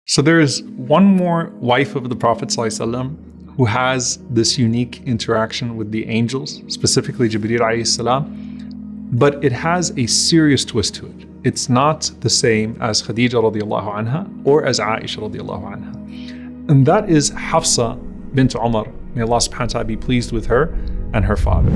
So there is one more wife of the Prophet ﷺ who has this unique interaction with the angels, specifically Jibreel alayhi salam, but it has a serious twist to it. It's not the same as Khadija radiallahu anha or as Aisha radiallahu anha. And that is Hafsa bint Umar. May Allah subhanahu wa ta'ala be pleased with her and her father.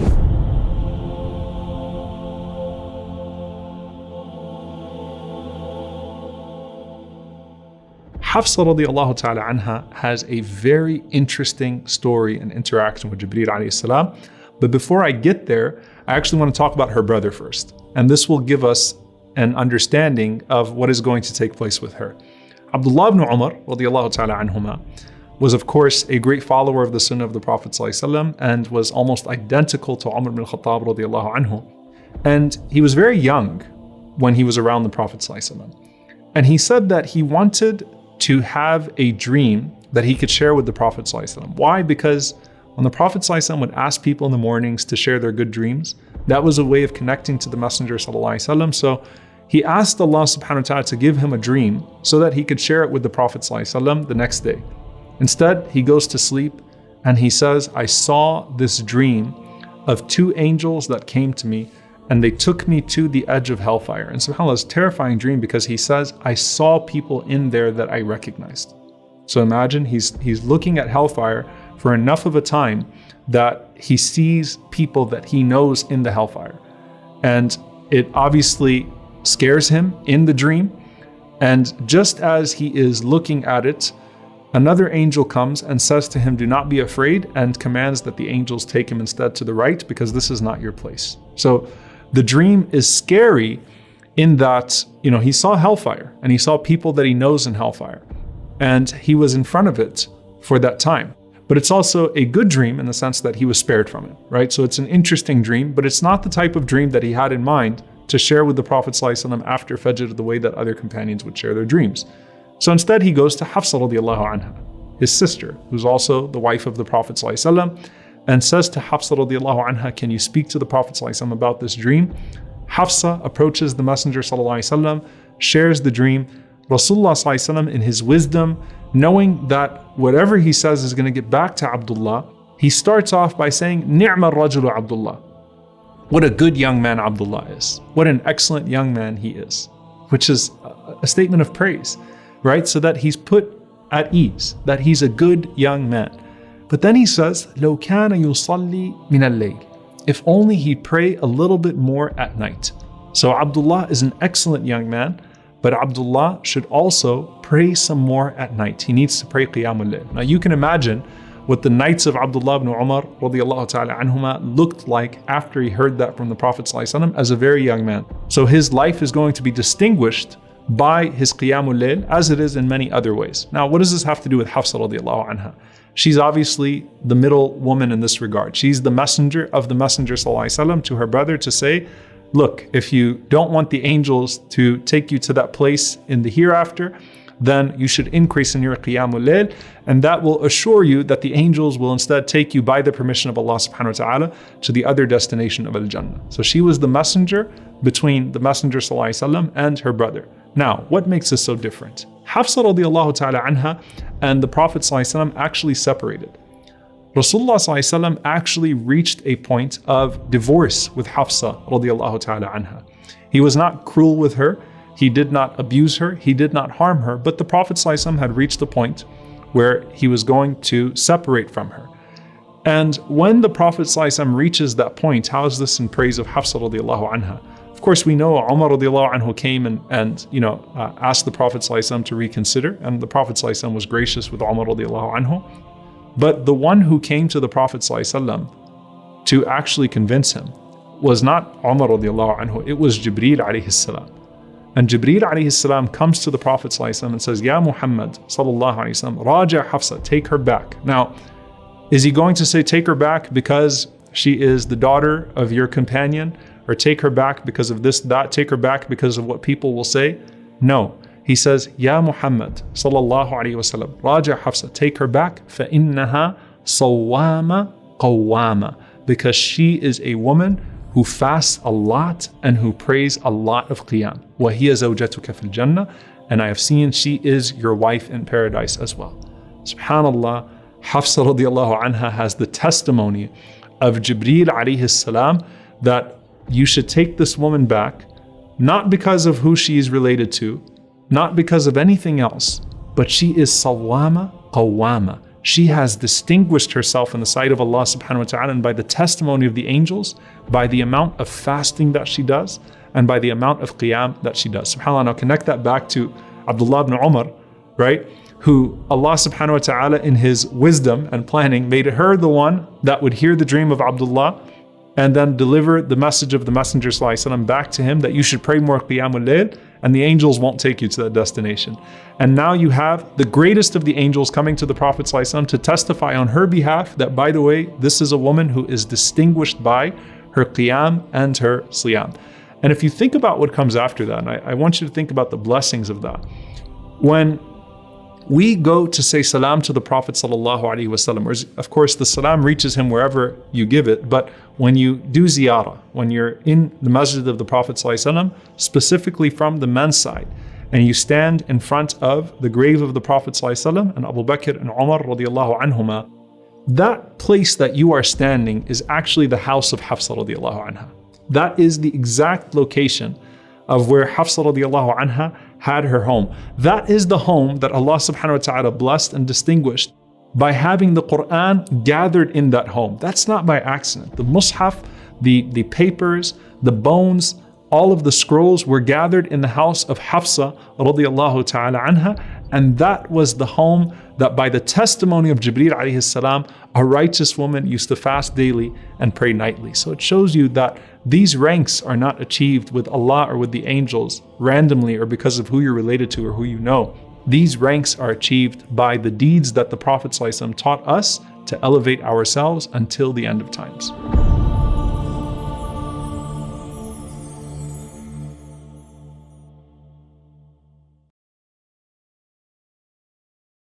Hafsa radiallahu ta'ala anha has a very interesting story and interaction with Jibreel alayhi salam. But before I get there, I actually want to talk about her brother first. And this will give us an understanding of what is going to take place with her. Abdullah ibn Umar radiallahu ta'ala anhuma was of course a great follower of the sunnah of the Prophet ﷺ and was almost identical to Umar ibn Khattab radiallahu anhu. And he was very young when he was around the Prophet ﷺ. And he said that he wanted to have a dream that he could share with the Prophet ﷺ. Why? Because when the Prophet ﷺ would ask people in the mornings to share their good dreams, that was a way of connecting to the Messenger ﷺ. So he asked Allah subhanahu wa ta'ala to give him a dream so that he could share it with the Prophet ﷺ the next day. Instead, he goes to sleep and he says, I saw this dream of two angels that came to me and they took me to the edge of hellfire. And subhanAllah, it's a terrifying dream because he says, I saw people in there that I recognized. So imagine he's looking at hellfire for enough of a time that he sees people that he knows in the hellfire. And it obviously scares him in the dream. And just as he is looking at it, another angel comes and says to him, do not be afraid, and commands that the angels take him instead to the right because this is not your place. So the dream is scary in that, he saw hellfire and he saw people that he knows in hellfire and he was in front of it for that time. But it's also a good dream in the sense that he was spared from it, right? So it's an interesting dream, but it's not the type of dream that he had in mind to share with the Prophet ﷺ after Fajr the way that other companions would share their dreams. So instead he goes to Hafsa radiallahu anha, his sister, who's also the wife of the Prophet ﷺ, and says to Hafsa radiallahu anha, can you speak to the Prophet ﷺ about this dream? Hafsa approaches the Messenger ﷺ, shares the dream. Rasulullah ﷺ, in his wisdom, knowing that whatever he says is going to get back to Abdullah, he starts off by saying, Ni'ma rajulu Abdullah. What a good young man Abdullah is. What an excellent young man he is. Which is a statement of praise, right? So that he's put at ease, that he's a good young man. But then he says, لو كان يصلي من الليل. If only he'd pray a little bit more at night. So Abdullah is an excellent young man, but Abdullah should also pray some more at night. He needs to pray Qiyamul Layl. Now you can imagine what the nights of Abdullah ibn Umar radiallahu ta'ala anhuma looked like after he heard that from the Prophet ﷺ as a very young man. So his life is going to be distinguished by his Qiyamul Layl as it is in many other ways. Now what does this have to do with Hafsa radiallahu anha? She's obviously the middle woman in this regard. She's the messenger of the Messenger ﷺ to her brother to say, look, if you don't want the angels to take you to that place in the hereafter, then you should increase in your Qiyamul Layl, and that will assure you that the angels will instead take you by the permission of Allah subhanahu wa ta'ala to the other destination of Al-Jannah. So she was the messenger between the Messenger ﷺ and her brother. Now, what makes this so different? Hafsa radiallahu ta'ala anha and the Prophet ﷺ actually separated. Rasulullah ﷺ actually reached a point of divorce with Hafsa radiallahu ta'ala anha. He was not cruel with her, he did not abuse her, he did not harm her, but the Prophet ﷺ had reached a point where he was going to separate from her. And when the Prophet ﷺ reaches that point, how is this in praise of Hafsa radiallahu anha? Of course, we know Umar radiallahu anhu came and asked the Prophet ﷺ to reconsider, and the Prophet ﷺ was gracious with Umar radiallahu anhu. But the one who came to the Prophet ﷺ to actually convince him was not Umar radiallahu anhu, it was Jibreel alayhi salam. And Jibreel alayhi salam comes to the Prophet ﷺ and says, Ya Muhammad sallallahu alayhi wasallam, Raja Hafsa, take her back. Now, is he going to say take her back because she is the daughter of your companion? Or take her back because of this, that, take her back because of what people will say? No. He says, Ya Muhammad sallallahu alayhi wasallam, Raja Hafsa, take her back, فَإِنَّهَا صَوَّامَ قَوَّامَ, because she is a woman who fasts a lot and who prays a lot of qiyam. وَهِيَ زَوْجَتُكَ فِي الْجَنَّةِ, and I have seen she is your wife in paradise as well. SubhanAllah, Hafsa radiallahu anha has the testimony of Jibreel alayhi salam that you should take this woman back, not because of who she is related to, not because of anything else, but she is sawama qawwama. She has distinguished herself in the sight of Allah subhanahu wa ta'ala, and by the testimony of the angels, by the amount of fasting that she does, and by the amount of qiyam that she does. SubhanAllah, now connect that back to Abdullah ibn Umar, right? Who Allah subhanahu wa ta'ala in His wisdom and planning made her the one that would hear the dream of Abdullah and then deliver the message of the Messenger sallallahu alaihi wasallam back to him that you should pray more qiyamul layl, and the angels won't take you to that destination. And now you have the greatest of the angels coming to the Prophet sallallahu alaihi wasallam to testify on her behalf that, by the way, this is a woman who is distinguished by her qiyam and her siyam. And if you think about what comes after that, and I want you to think about the blessings of that. When we go to say salam to the Prophet sallallahu alaihi wasallam, of course the salam reaches him wherever you give it, but when you do ziyarah, when you're in the masjid of the Prophet sallallahu alaihi wasallam, specifically from the men's side, and you stand in front of the grave of the Prophet sallallahu alaihi wasallam and Abu Bakr and Umar radiallahu anhuma, that place that you are standing is actually the house of Hafsa radiallahu anha. That is the exact location of where Hafsa radiallahu anha had her home. That is the home that Allah subhanahu wa ta'ala blessed and distinguished by having the Quran gathered in that home. That's not by accident. The mushaf, the papers, the bones, all of the scrolls were gathered in the house of Hafsa radiallahu ta'ala anha, and that was the home that, by the testimony of Jibreel alayhi salam, a righteous woman used to fast daily and pray nightly. So it shows you that these ranks are not achieved with Allah or with the angels randomly or because of who you're related to or who you know. These ranks are achieved by the deeds that the Prophet ﷺ taught us to elevate ourselves until the end of times.